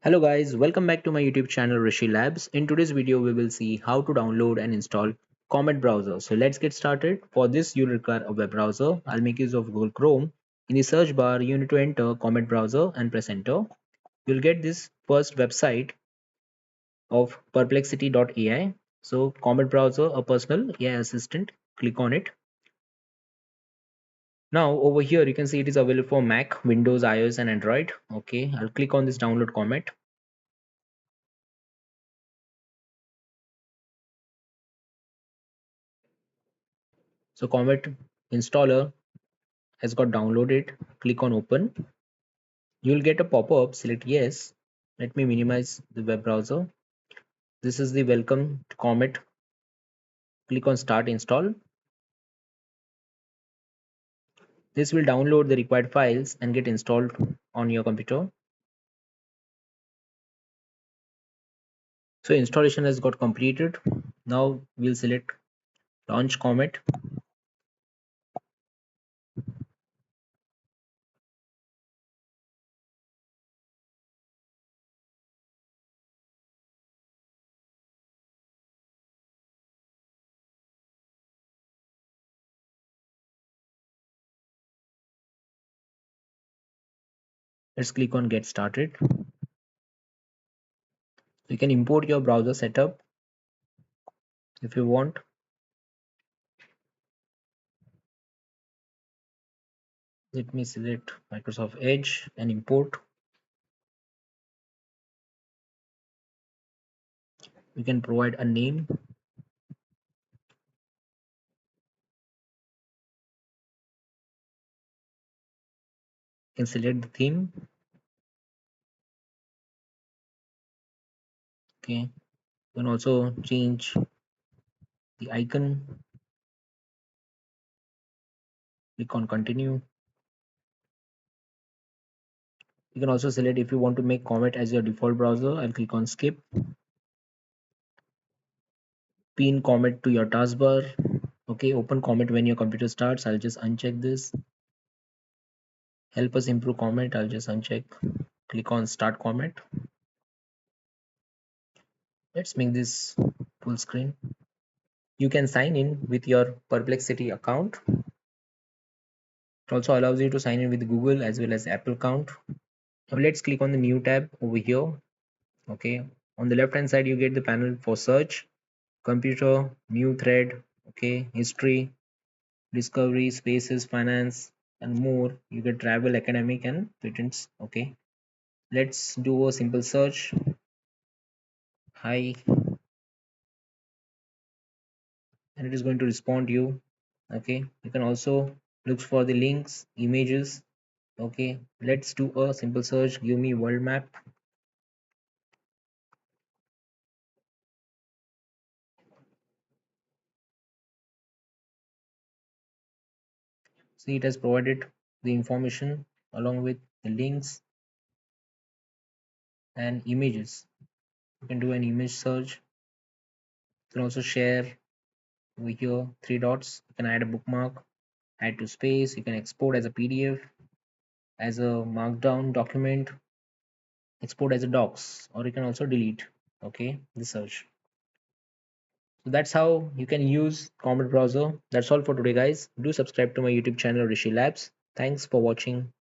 Hello guys, welcome back to my YouTube channel Rishi Labs. In today's video, we will see how to download and install Comet Browser. So let's get started. For this, you'll require a web browser. I'll make use of Google Chrome. In the search bar, you need to enter Comet Browser and press enter. You'll get this first website of perplexity.ai. So Comet Browser, a personal AI assistant. Click on it. Now over here, you can see it is available for Mac, Windows, iOS and Android. Okay, I'll click on this download Comet. So Comet installer has got downloaded. Click on open. You'll get a pop-up. Select yes. Let me minimize the web browser. This is the welcome to Comet. Click on start install. This will download the required files and get installed on your computer. So installation has got completed. Now we'll select launch Comet. Let's click on get started. You can import your browser setup if you want. Let me select Microsoft Edge and import. We can provide a name. You can select the theme. Okay. You can also change the icon. Click on continue. You can also select if you want to make Comet as your default browser. I'll click on skip. Pin Comet to your taskbar. Okay, open Comet when your computer starts. I'll just uncheck this. Help us improve Comet. I'll just uncheck. Click on start Comet. Let's make this full screen. You can sign in with your Perplexity account. It also allows you to sign in with Google as well as Apple account. Now let's click on the new tab over here. Okay, on the left hand side you get the panel for search, computer, new thread, okay, history, discovery, spaces, finance and more. You get travel, academic and patents. Okay, let's do a simple search. Hi, and it is going to respond to you. Okay, you can also look for the links, images. Okay, let's do a simple search. Give me world map. See, it has provided the information along with the links and images. You can do an image search. You can also share over here 3 dots. You can add a bookmark, add to space. You can export as a PDF, as a markdown document, export as a docs, or you can also delete. Okay, the search. So that's how you can use Comet Browser. That's all for today, guys. Do subscribe to my YouTube channel Rishi Labs. Thanks for watching.